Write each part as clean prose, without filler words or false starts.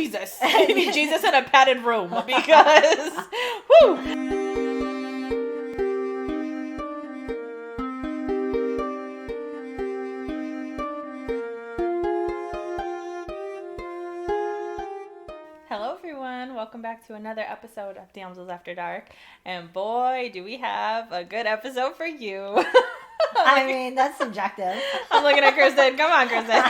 Jesus. I need Jesus in a padded room because, whoo. Hello everyone, welcome back to another episode of Damsels After Dark, and boy, do we have a good episode for you. I mean, that's subjective. I'm looking at Kristen. Come on, Kristen.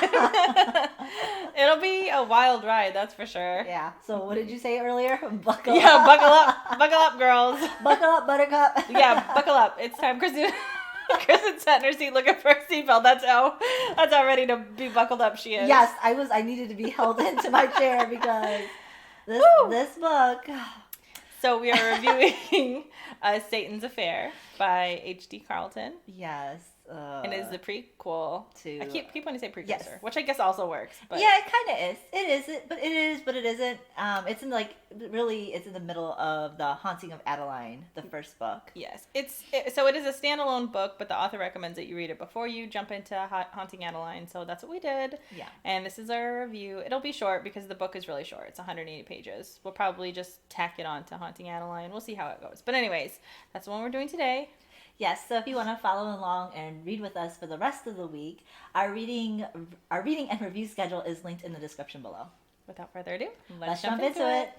It'll be a wild ride, that's for sure. Yeah. So what did you say earlier? Buckle up. Yeah, buckle up. Buckle up, girls. Buckle up, buttercup. Yeah, buckle up. It's time. Kristen sat in her seat looking for a seatbelt. That's how ready to be buckled up she is. Yes, I needed to be held into my chair because this book. So we are reviewing Satan's Affair by H.D. Carlton. Yes. And it is the prequel to... I keep wanting to say precursor, yes. Which I guess also works. But... yeah, it kind of is. It is, but it is, but it isn't. It's in it's in the middle of The Haunting of Adeline, the first book. Yes. So it is a standalone book, but the author recommends that you read it before you jump into Haunting Adeline. So that's what we did. Yeah. And this is our review. It'll be short because the book is really short. It's 180 pages. We'll probably just tack it on to Haunting Adeline. We'll see how it goes. But anyways, that's the one we're doing today. Yes, so if you want to follow along and read with us for the rest of the week, our reading and review schedule is linked in the description below. Without further ado, let's jump into it.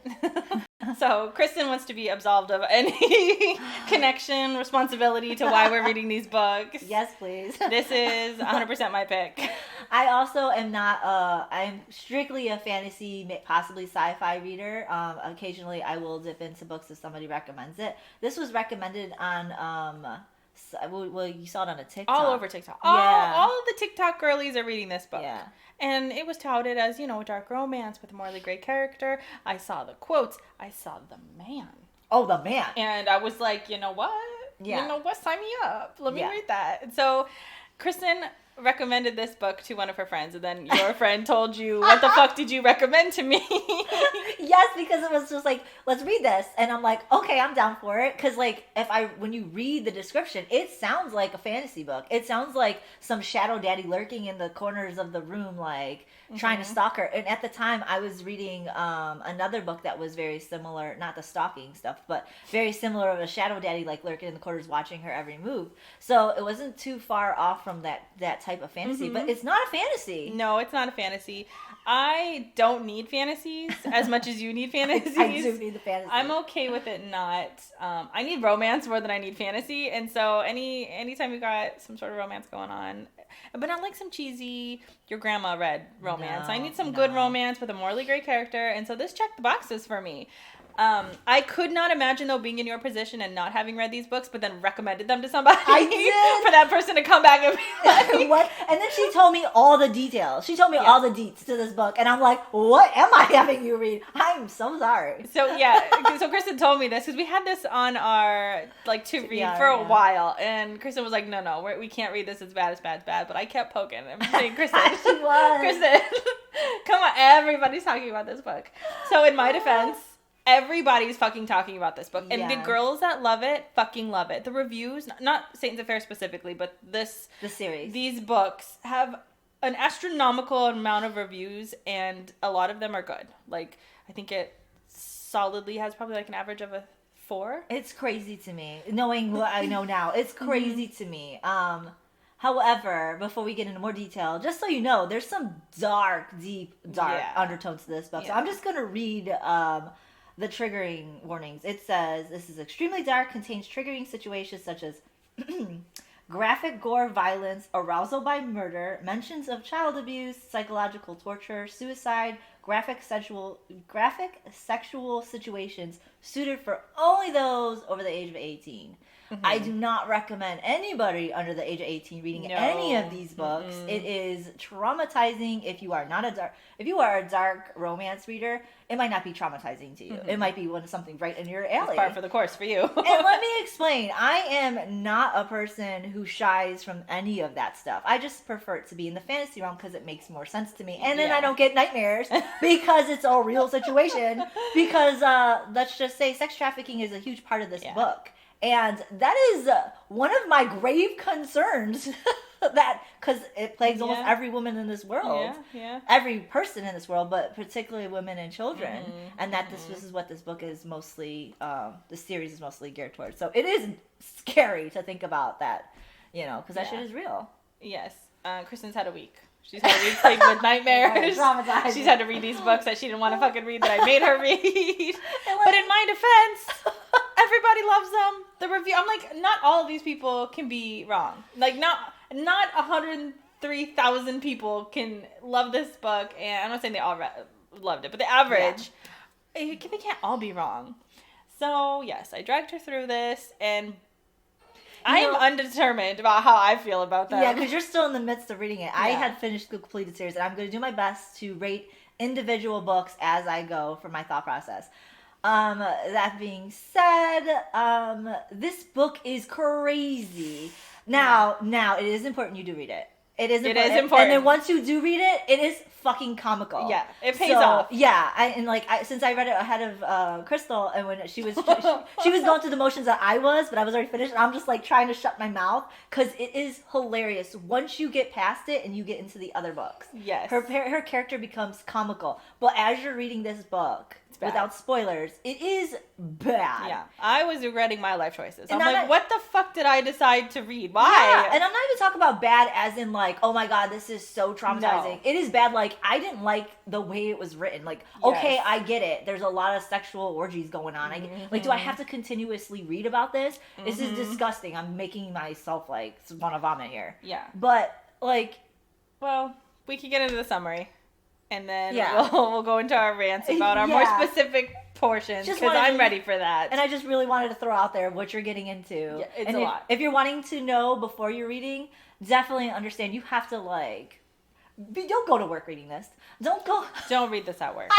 So, Kristen wants to be absolved of any connection, responsibility to why we're reading these books. Yes, please. This is 100% my pick. I also am not, I'm strictly a fantasy, possibly sci-fi reader. Occasionally I will dip into books if somebody recommends it. This was recommended on, well, you saw it on a TikTok. All over TikTok. Yeah. All of the TikTok girlies are reading this book. Yeah. And it was touted as, a dark romance with a morally gray character. I saw the quotes. I saw the man. Oh, the man. And I was like, you know what? Yeah. You know what? Sign me up. Let me read that. And so Kristen recommended this book to one of her friends, and then your friend told you, what the fuck did you recommend to me? Yes, because it was just like, let's read this. And I'm like, okay, I'm down for it. Because when you read the description, it sounds like a fantasy book. It sounds like some shadow daddy lurking in the corners of the room, trying to stalk her. And at the time, I was reading another book that was very similar, not the stalking stuff, but very similar of a shadow daddy, lurking in the corners, watching her every move. So it wasn't too far off from that type of fantasy, but it's not a fantasy. No, it's not a fantasy. I don't need fantasies as much as you need fantasies. I do need the fantasy. I'm okay with it not. I need romance more than I need fantasy, and so anytime you got some sort of romance going on, but not like some cheesy your grandma read romance. I need some good romance with a morally great character, and so this checked the boxes for me. I could not imagine though being in your position and not having read these books, but then recommended them to somebody. I did. For that person to come back and be like, what? And then she told me all the details. She told me all the deets to this book, and I'm like, what am I having you read? I'm so sorry. So so Kristen told me this because we had this on our to read for a while, and Kristen was like, no, we can't read this. It's bad. But I kept poking and saying, Kristen, she was. Kristen, come on, everybody's talking about this book. So in my defense, everybody's fucking talking about this book. And the girls that love it fucking love it. The reviews, not Satan's Affair specifically, but the series. These books have an astronomical amount of reviews, and a lot of them are good. I think it solidly has probably an average of a 4. It's crazy to me. Knowing what I know now, it's crazy to me. However, before we get into more detail, just so you know, there's some deep undertones to this book. So I'm just going to read the triggering warnings. It says, this is extremely dark, contains triggering situations such as graphic gore, violence, arousal by murder, mentions of child abuse, psychological torture, suicide, graphic sexual situations suited for only those over the age of 18. Mm-hmm. I do not recommend anybody under the age of 18 reading any of these books. Mm-hmm. It is traumatizing if you are a dark romance reader. It might not be traumatizing to you. Mm-hmm. It might be something right in your alley. It's par for the course for you. And let me explain. I am not a person who shies from any of that stuff. I just prefer it to be in the fantasy realm because it makes more sense to me. And then I don't get nightmares because it's a real situation. Because let's just say sex trafficking is a huge part of this book. And that is one of my grave concerns that because it plagues almost every woman in this world, every person in this world, but particularly women and children, and that this is what this book is mostly, the series is mostly geared towards. So it is scary to think about that, you know, because that shit is real. Yes. Kristen's had a week. She's had a week plagued with nightmares. She's had to read these books that she didn't want to fucking read that I made her read. But in my defense, everybody loves them. The review, I'm like, not all of these people can be wrong. Like, not 103,000 people can love this book, and I'm not saying they all loved it, but the average, they can't all be wrong. So, yes, I dragged her through this, and I am undetermined about how I feel about them. Yeah, because you're still in the midst of reading it. I had finished the completed series, and I'm going to do my best to rate individual books as I go for my thought process. That being said, this book is crazy. Now, it is important you do read it. It is important. And then once you do read it, it is fucking comical. Yeah, it pays off. Yeah, since I read it ahead of Crystal, and when she was going through the motions that I was, but I was already finished, and I'm just like trying to shut my mouth because it is hilarious once you get past it and you get into the other books. Yes, her character becomes comical, but as you're reading this book, without spoilers, it is bad. Yeah, I was regretting my life choices. I'm like, what the fuck did I decide to read? Why? Yeah, and I'm not even talking about bad as in like, oh my god, this is so traumatizing. No. It is bad like, I didn't like the way it was written. Like, okay, I get it. There's a lot of sexual orgies going on. Like, do I have to continuously read about this? This is disgusting. I'm making myself like want to vomit here. Yeah. But like, well, we could get into the summary. And then we'll go into our rants about our more specific portions, because I'm ready for that. And I just really wanted to throw out there what you're getting into. Yeah, it's a lot. If you're wanting to know before you're reading, definitely understand you have to don't go to work reading this. Don't read this at work.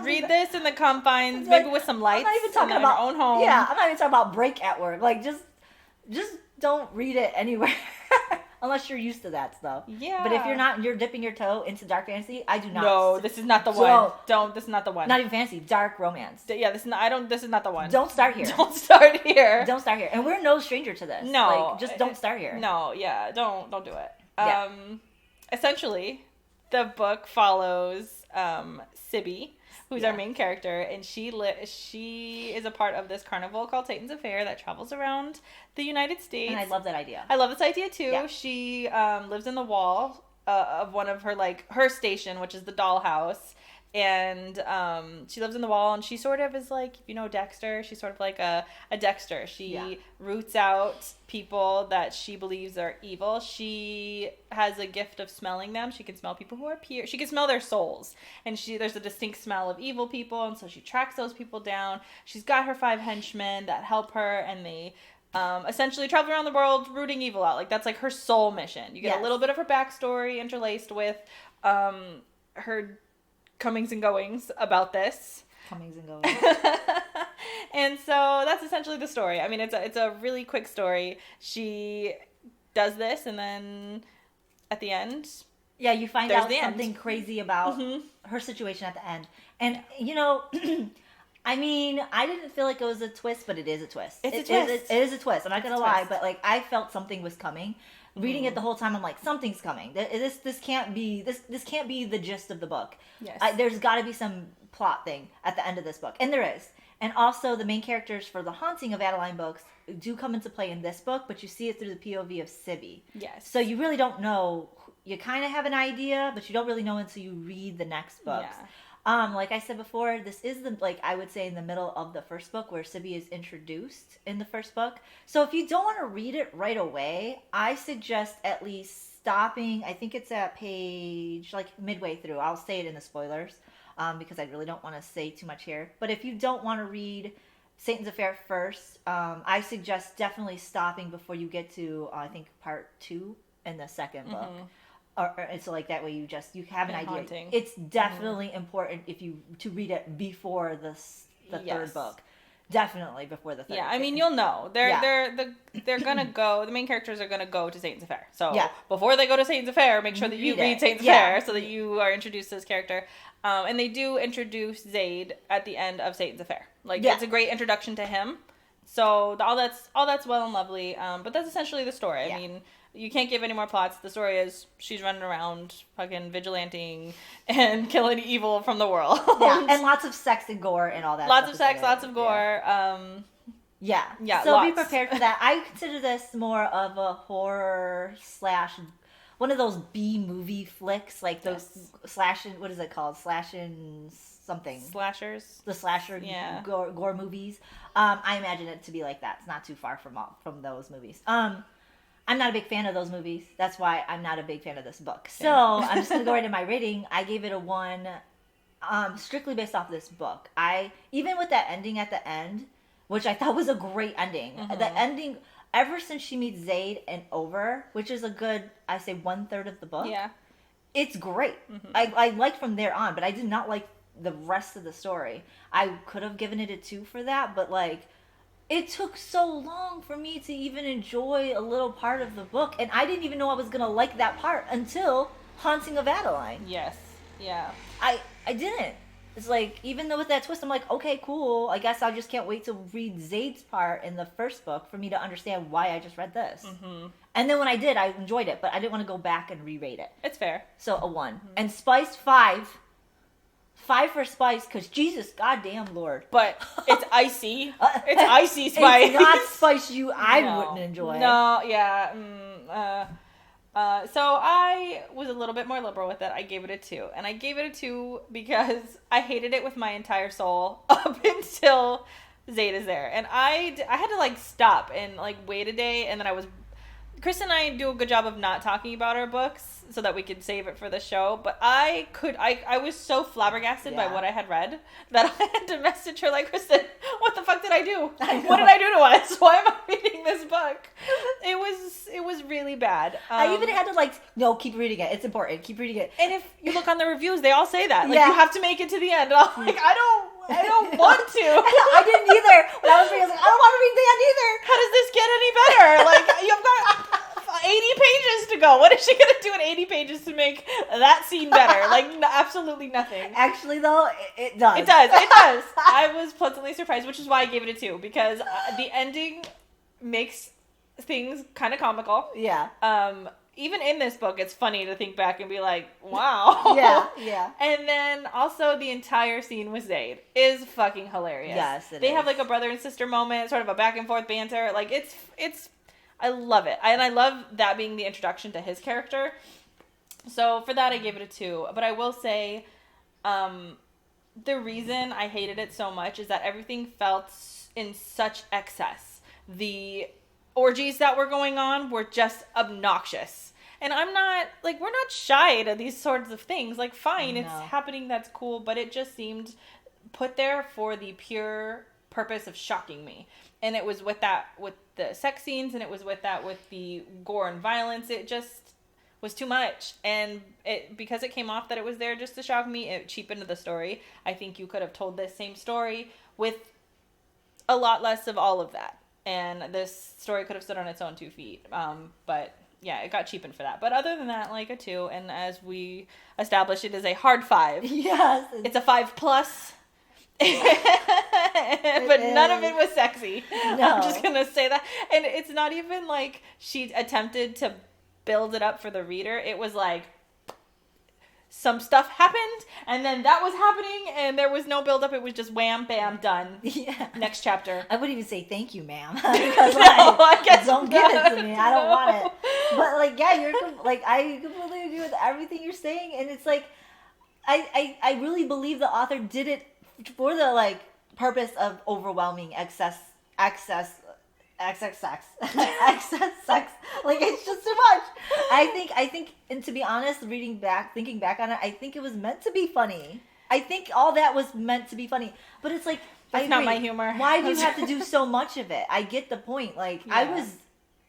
Read this in the confines, maybe with some lights. I'm not even talking about your own home. Yeah, I'm not even talking about break at work. Like, just don't read it anywhere. Unless you're used to that stuff. Yeah. But if you're not, and you're dipping your toe into dark fantasy, I do not. No, this is not the one. This is not the one. Not even fantasy, dark romance. Yeah, this is not the one. Don't start here. Don't start here. Don't start here. And we're no stranger to this. No. Like, just don't start here. No, yeah, don't do it. Essentially, the book follows Sibby, who's our main character, and she is a part of this carnival called Satan's Affair that travels around the United States. And I love that idea. I love this idea too. Yeah. She lives in the wall of one of her station, which is the dollhouse, and she lives in the wall, and she sort of is like, if you know Dexter, she's sort of like a Dexter. She roots out people that she believes are evil. She has a gift of smelling them. She can smell people who are pure. She can smell their souls, and there's a distinct smell of evil people, and so she tracks those people down. She's got her 5 henchmen that help her, and they essentially travel around the world rooting evil out. Like, that's like her sole mission. You get a little bit of her backstory interlaced with her comings and goings about this. Comings and goings. And so that's essentially the story. I mean, it's a really quick story. She does this, and then at the end, you find out something crazy about her situation at the end. And you know, I mean, I didn't feel like it was a twist, but it is a twist. It is a twist. I'm not gonna lie, but like, I felt something was coming. Reading it the whole time, I'm like, something's coming. This can't be the gist of the book. Yes. There's got to be some plot thing at the end of this book, and there is. And also, the main characters for the Haunting of Adeline books do come into play in this book, but you see it through the POV of Sibby. Yes. So you really don't know. You kind of have an idea, but you don't really know until you read the next books. Yeah. Like I said before, this is I would say in the middle of the first book where Sibby is introduced in the first book. So if you don't want to read it right away, I suggest at least stopping. I think it's at page midway through. I'll say it in the spoilers because I really don't want to say too much here. But if you don't want to read Satan's Affair first, I suggest definitely stopping before you get to I think part 2 in the second book. Or it's like that way you have an idea. Haunting. It's definitely important to read it before the third book. Definitely before the third. Yeah, I mean, you'll know. They're gonna go. The main characters are gonna go to Satan's Affair. So before they go to Satan's Affair, make sure that you read Satan's Affair so that you are introduced to this character. And they do introduce Zaid at the end of Satan's Affair. It's a great introduction to him. So all that's well and lovely. But that's essentially the story. I mean, You can't give any more plots. The story is she's running around fucking vigilanting and killing evil from the world. Yeah, and lots of sex and gore and all that. Lots of sex, lots of gore. Yeah. Yeah. So lots. be prepared for that. I consider this more of a horror / one of those B movie flicks, like those slashing. What is it called? Slashing something. Slashers. The slasher gore movies. I imagine it to be like that. It's not too far from those movies. I'm not a big fan of those movies. That's why I'm not a big fan of this book. So I'm just gonna go right into my rating. I gave it a 1, strictly based off this book. Even with that ending at the end, which I thought was a great ending. Mm-hmm. The ending, ever since she meets Zayd and over, which is a good, I say 1/3 of the book. Yeah, it's great. Mm-hmm. I liked from there on, but I did not like the rest of the story. I could have given it a 2 for that, but like. It took so long for me to even enjoy a little part of the book, and I didn't even know I was gonna like that part until Haunting of Adeline. Yes. Yeah. I didn't. It's like, even though with that twist, I'm like, okay, cool. I guess I just can't wait to read Zayd's part in the first book for me to understand why I just read this. Mm-hmm. And then when I did, I enjoyed it, but I didn't want to go back and re-rate it. It's fair. So a 1. Mm-hmm. And Spice 5. 5 for Spice, because Jesus, goddamn Lord. But it's icy. It's icy Spice. It's not Spice I wouldn't enjoy. No, yeah. So I was a little bit more liberal with it. I gave it a 2. And I gave it a 2 because I hated it with my entire soul up until Zayd is there. And I had to, like, stop and, like, wait a day. And then Chris and I do a good job of not talking about our books so that we could save it for the show. But I was so flabbergasted by what I had read that I had to message her like, Kristen, what the fuck did I do? What did I do to us? Why am I reading this book? It was really bad. I even had to like, no, keep reading it. It's important. Keep reading it. And if you look on the reviews, they all say that. Like, you have to make it to the end. And I'm like, I don't want to. I didn't either. When I was reading, I was like, I don't want to read the end either. How does this get any better? Like, you've got 80 pages to go. What is she going to do in 80 pages to make that scene better? Like, absolutely nothing. Actually, though, it does. It does. I was pleasantly surprised, which is why I gave it a 2, because the ending makes things kind of comical. Yeah. Even in this book, it's funny to think back and be like, wow. Yeah. And then also the entire scene with Zayd is fucking hilarious. Yes, They have like a brother and sister moment, sort of a back and forth banter. Like, it's I love it. And I love that being the introduction to his character. So for that, I gave it a 2. But I will say, the reason I hated it so much is that everything felt in such excess. The orgies that were going on were just obnoxious. And I'm not, like, we're not shy to these sorts of things. Like, fine, it's happening, that's cool. But it just seemed put there for the pure purpose of shocking me. And it was with the sex scenes, and it was with the gore and violence. It just was too much. And because it came off that it was there just to shock me, it cheapened the story. I think you could have told this same story with a lot less of all of that. And this story could have stood on its own 2 feet. But yeah, it got cheapened for that. But other than that, like a 2. And as we established, it is a hard 5. Yes. It's a 5+. But none of it was sexy. No. I'm just gonna say that. And it's not even like she attempted to build it up for the reader. It was like some stuff happened, and then that was happening, and there was no build up. It was just wham, bam, done. Yeah. Next chapter. I wouldn't even say thank you, ma'am, because I guess don't give it to me. I don't want it. But like, yeah, I completely agree with everything you're saying, and it's like, I really believe the author did it for the like purpose of overwhelming excess sex. Like, it's just too much. I think, and to be honest, thinking back on it, I think it was meant to be funny. I think all that was meant to be funny. But it's like, it's not my humor. Why do you have to do so much of it? I get the point. Like, yeah.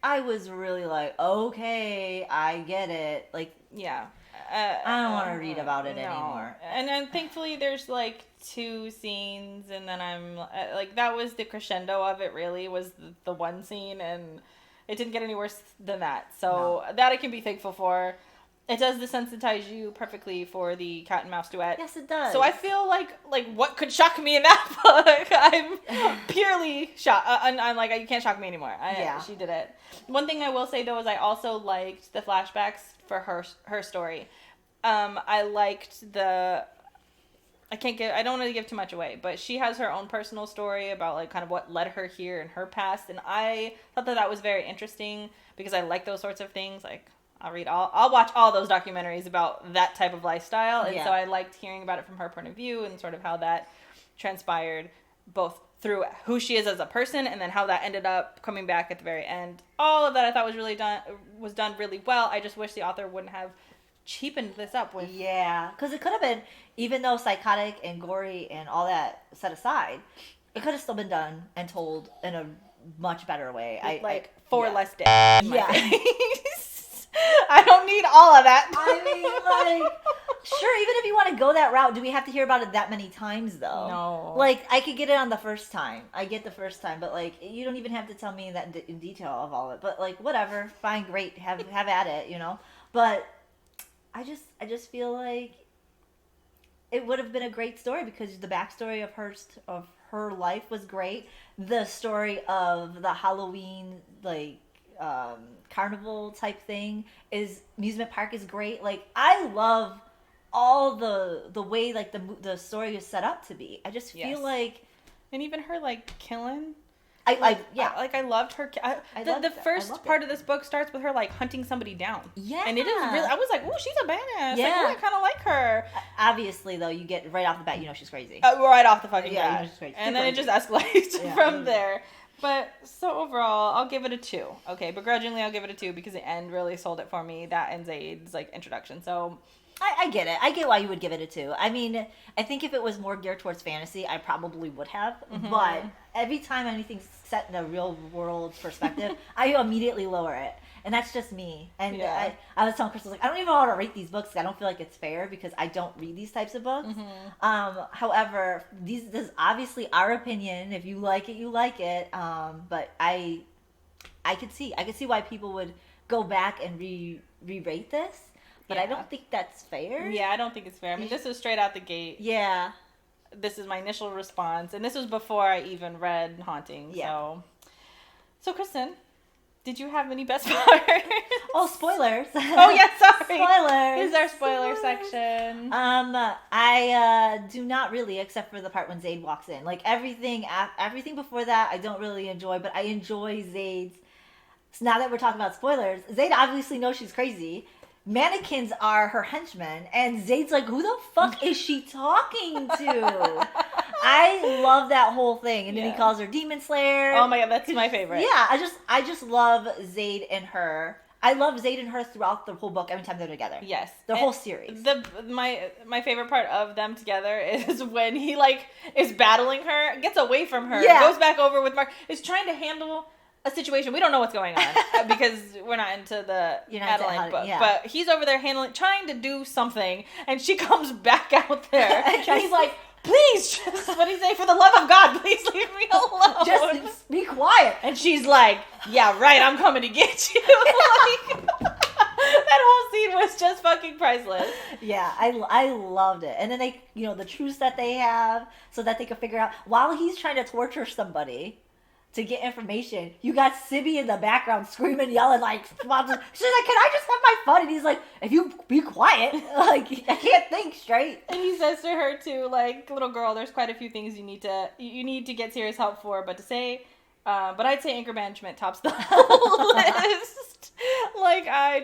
I was really like, okay, I get it. Like, yeah. I don't want to read about it anymore. And then thankfully there's like 2 scenes, and then I'm like, that was the crescendo of it, really, was the one scene, and it didn't get any worse than that. So that I can be thankful for. It does desensitize you perfectly for the cat and mouse duet. Yes, it does. So I feel like what could shock me in that book? I'm purely shocked. I'm like, you can't shock me anymore. She did it. One thing I will say though is I also liked the flashbacks for her story. I liked the. I don't want to give too much away, but she has her own personal story about like kind of what led her here in her past, and I thought that was very interesting because I like those sorts of things. Like I'll watch all those documentaries about that type of lifestyle, and so I liked hearing about it from her point of view and sort of how that transpired, both through who she is as a person and then how that ended up coming back at the very end. All of that I thought was done really well. I just wish the author wouldn't have cheapened this up with. Yeah, because it could have been, even though psychotic and gory and all that set aside, it could have still been done and told in a much better way. Less days. I don't need all of that. I mean, like, sure, even if you want to go that route, do we have to hear about it that many times, though? No. Like, I could get it on the first time. I get the first time, but, like, you don't even have to tell me that in detail of all of it. But, like, whatever. Fine, great. Have at it, you know? But I just feel like it would have been a great story because the backstory of her life was great. The story of the Halloween, like, carnival type thing amusement park is great. Like, I love all the way like the story is set up to be. I just feel like, and even her like killing. I loved her. The first part of this book starts with her like hunting somebody down. Yeah, and it is really. I was like, "Ooh, she's a badass." Yeah, like, I kind of like her. Obviously, though, you get right off the bat, you know she's crazy. Right off the fucking bat. You know she's crazy. And then it just escalates from there. But so overall, I'll give it a 2. Okay, begrudgingly, I'll give it a 2 because the end really sold it for me. That and Zaid's like introduction. So I get it. I get why you would give it a 2. I mean, I think if it was more geared towards fantasy, I probably would have. Mm-hmm. But every time anything's set in a real world perspective, I immediately lower it. And that's just me. And I was telling Crystal, like, I don't even know how to rate these books. I don't feel like it's fair because I don't read these types of books. Mm-hmm. However, this is obviously our opinion. If you like it, you like it. But I could see why people would go back and re-rate this. But I don't think that's fair. Yeah, I don't think it's fair. I mean, this is straight out the gate. Yeah. This is my initial response. And this was before I even read Haunting. Yeah. So Kristen, did you have any best parts? Oh, spoilers. Oh, yeah, sorry. Spoilers. This is our spoiler section. I do not really, except for the part when Zaid walks in. Like, everything before that, I don't really enjoy, but I enjoy Zaid's. So now that we're talking about spoilers, Zaid obviously knows she's crazy. Mannequins are her henchmen, and Zaid's like, who the fuck is she talking to? I love that whole thing, and then he calls her Demon Slayer. Oh my god, that's my favorite. Yeah, I just love Zaid and her. I love Zaid and her throughout the whole book. Every time they're together. Yes, the whole series. My favorite part of them together is when he like is battling her, gets away from her, goes back over with Mark, is trying to handle a situation. We don't know what's going on because we're not into the Adeline book. Yeah. But he's over there trying to do something, and she comes back out there, and he's like, "Please, what do you say? For the love of God, please leave me alone. Just be quiet." And she's like, "Yeah, right. I'm coming to get you." Like, that whole scene was just fucking priceless. Yeah, I loved it. And then they, the truths that they have, so that they can figure out while he's trying to torture somebody to get information, you got Sibby in the background screaming, yelling, like, she's like, "Can I just have my fun?" And he's like, "If you be quiet, like, I can't think straight." And he says to her too, like, "Little girl, there's quite a few things you need to get serious help for, but I'd say anger management tops the whole list." Like, I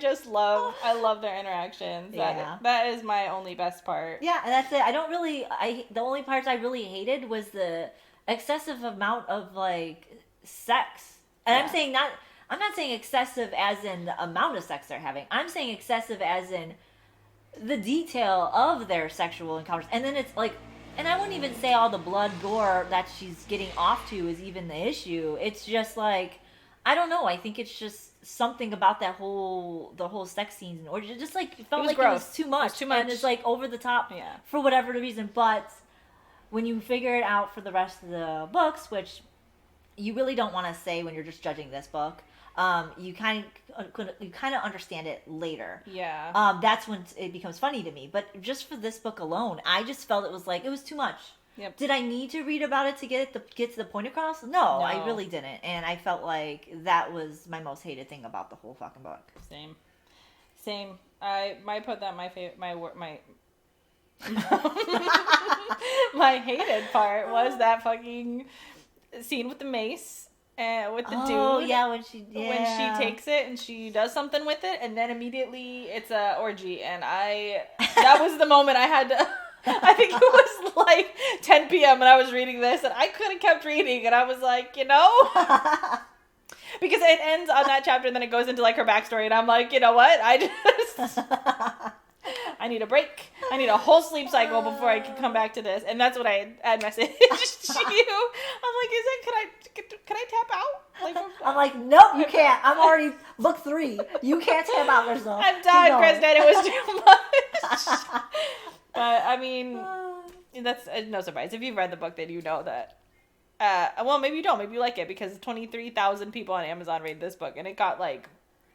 love their interactions. Yeah. That is my only best part. Yeah, and that's it. The only parts I really hated was the excessive amount of, like, sex. And I'm not saying excessive as in the amount of sex they're having. I'm saying excessive as in the detail of their sexual encounters. And then it's like, and I wouldn't even say all the blood gore that she's getting off to is even the issue. It's just like, I don't know. I think it's just something about the whole sex scenes, or just like it felt like gross. It was too much. Too much. And it's like over the top for whatever reason. But when you figure it out for the rest of the books, which you really don't want to say when you're just judging this book. You kind of understand it later. Yeah. That's when it becomes funny to me. But just for this book alone, I just felt it was too much. Yep. Did I need to read about it to get to the point across? No, I really didn't. And I felt like that was my most hated thing about the whole fucking book. Same. I might put that my my hated part was that fucking scene with the mace and with the dude. Oh yeah, when she takes it and she does something with it, and then immediately it's a orgy, and that was the moment I had to. I think it was like 10 p.m. and I was reading this, and I could have kept reading, and I was like, because it ends on that chapter, and then it goes into like her backstory, and I'm like, you know what? I need a break. I need a whole sleep cycle before I can come back to this, and that's what I had messaged to you. I'm like, can I tap out? Like, I'm like, nope, you can't. I'm already book 3. You can't tap out. There's no. I'm done, Kristen. It was too much. But I mean, that's no surprise. If you've read the book, then you know that. Well, maybe you don't. Maybe you like it because 23,000 people on Amazon read this book, and it got like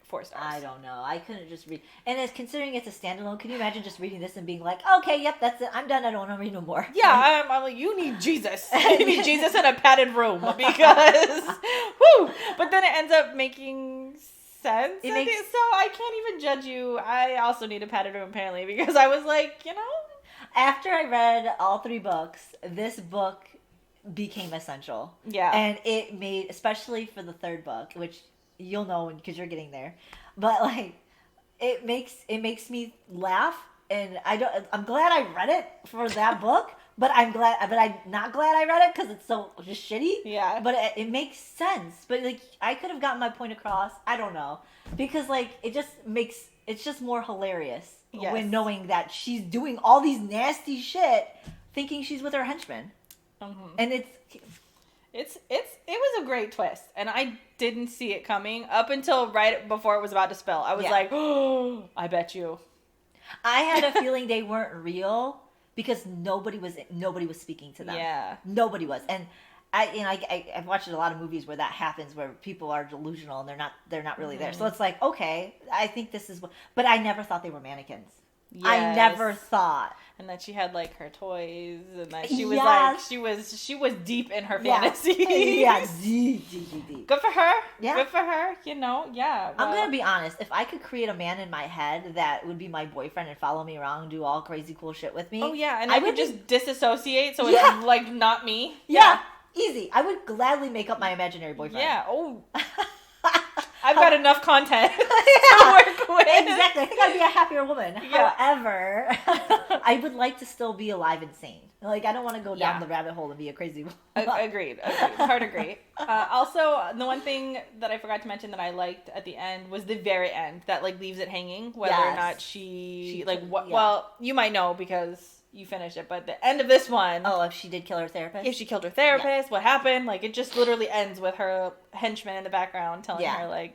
4 stars. I don't know. I couldn't just read. And considering it's a standalone, can you imagine just reading this and being like, okay, yep, that's it. I'm done. I don't want to read no more. Yeah, I'm like, you need Jesus. You need Jesus in a padded room because, whoo. But then it ends up making sense. So I can't even judge you. I also need a padded room apparently because I was like, After I read all 3 books, this book became essential. Yeah. And it made, especially for the 3rd book, which you'll know because you're getting there, but like it makes me laugh, and I'm glad I read it for that book, but I'm not glad I read it because it's so just shitty. Yeah. But it makes sense. But like I could have gotten my point across. I don't know, because like it's just more hilarious when knowing that she's doing all these nasty shit, thinking she's with her henchmen, and it was a great twist, and I didn't see it coming up until right before it was about to spill. I was like, oh, I bet you. I had a feeling they weren't real because nobody was speaking to them. Yeah, nobody was, and I've watched a lot of movies where that happens, where people are delusional and they're not really there. So it's like, okay, I think this is, but I never thought they were mannequins. Yes. I never thought. And that she had like her toys, and that she was like she was deep in her fantasy. Yeah, deep. Good for her. Yeah. Good for her. Yeah. I'm gonna be honest. If I could create a man in my head that would be my boyfriend and follow me around and do all crazy cool shit with me. Oh yeah, and I would just disassociate so it's like not me. Yeah. Easy. I would gladly make up my imaginary boyfriend. Yeah. Oh. I've got enough content to work with. Exactly. I think I'd be a happier woman. Yeah. However, I would like to still be alive and sane. Like, I don't want to go down the rabbit hole and be a crazy woman. Agreed. Hard agree. Also, the one thing that I forgot to mention that I liked at the end was the very end that, like, leaves it hanging. Whether or not she well, you might know because you finished it, but the end of this one. Oh, if she did kill her therapist? If she killed her therapist, what happened? Like, it just literally ends with her henchman in the background telling her, like,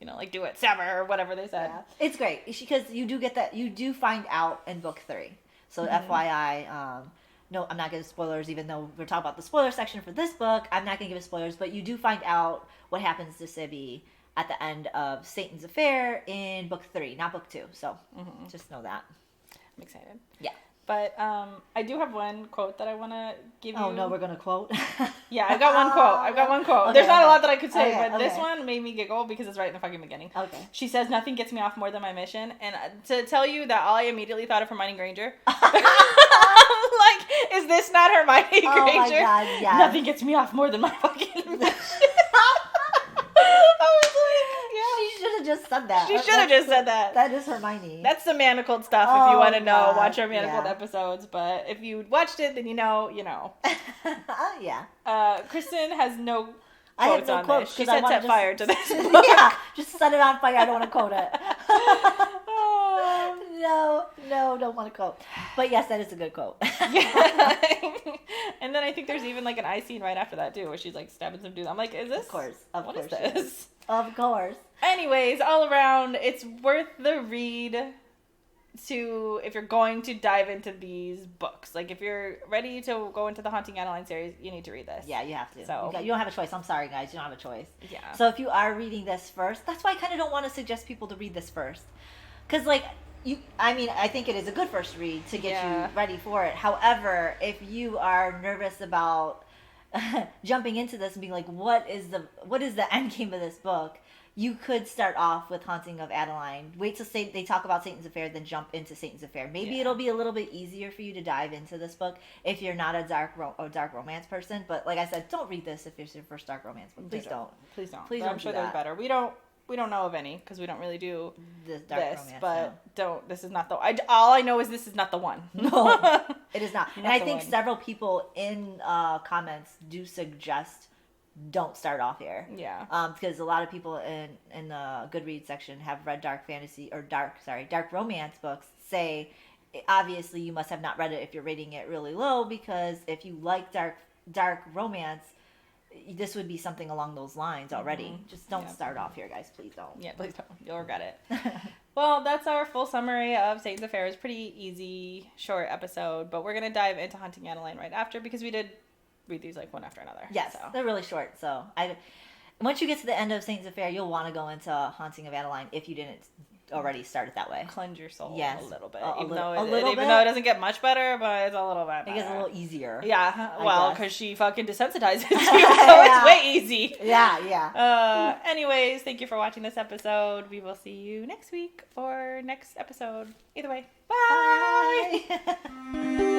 like, do it, sever, or whatever they said. Yeah. It's great, because you do get that, you do find out in book 3. So, FYI, no, I'm not giving spoilers, even though we're talking about the spoiler section for this book. I'm not going to give spoilers, but you do find out what happens to Sibby at the end of Satan's Affair in book 3, not book 2. So, just know that. I'm excited. Yeah. But I do have one quote that I want to give you. Oh, no, we're going to quote? Yeah, I've got one quote. Okay, there's not a lot that I could say, but this one made me giggle because it's right in the fucking beginning. Okay. She says, nothing gets me off more than my mission. And to tell you that I immediately thought of Hermione Granger. Like, is this not Hermione Granger? Oh my God, yes. Nothing gets me off more than my fucking mission. She should have just said that. She should have just said that. That is Hermione. That's the manacled stuff. If you want to know, watch our manacled episodes. But if you watched it, then you know. Yeah. Kristen has no quotes I have no on quotes, this. She set fire to this book. Yeah, just set it on fire. I don't want to quote it. No, don't want to quote. But yes, that is a good quote. Yeah. And then I think there's even like an eye scene right after that too, where she's like stabbing some dude. I'm like, is this? Of course. What is this? Of course. Anyways, all around, it's worth the read. if you're going to dive into these books. Like, if you're ready to go into the Haunting Adeline series, you need to read this. Yeah, you have to. So you don't have a choice. I'm sorry, guys. You don't have a choice. Yeah. So if you are reading this first, that's why I kind of don't want to suggest people to read this first. Because, like, I think it is a good first read to get you ready for it. However, if you are nervous about jumping into this and being like, what is the end game of this book? You could start off with Haunting of Adeline. Wait till they talk about Satan's Affair, then jump into Satan's Affair. Maybe it'll be a little bit easier for you to dive into this book if you're not a dark romance person. But like I said, don't read this if it's your first dark romance book. Please don't. Please don't. Please but don't. I'm sure do there's better. We don't know of any because we don't really do this dark romance. But don't. This is not the. All I know is this is not the one. No, it is not. And I think one. several people in comments do suggest don't start off here. Yeah. Because a lot of people in the Goodreads section have read dark romance books. Say, obviously you must have not read it if you're rating it really low, because if you like dark romance, this would be something along those lines already. Mm-hmm. Just don't start off here, guys. Please don't. Yeah, please don't. You'll regret it. Well, that's our full summary of Satan's Affair. It's pretty easy, short episode, but we're gonna dive into Haunting Adeline right after because we did read these like one after another. Yes, so. They're really short. So once you get to the end of Satan's Affair, you'll want to go into Haunting of Adeline if you didn't already start it that way. Cleanse your soul a little bit. Even though it doesn't get much better, but it's a little bit better. It gets a little easier. Yeah, well, because she fucking desensitizes you, so it's way easy. Yeah. Anyways, thank you for watching this episode. We will see you next week or next episode. Either way, bye.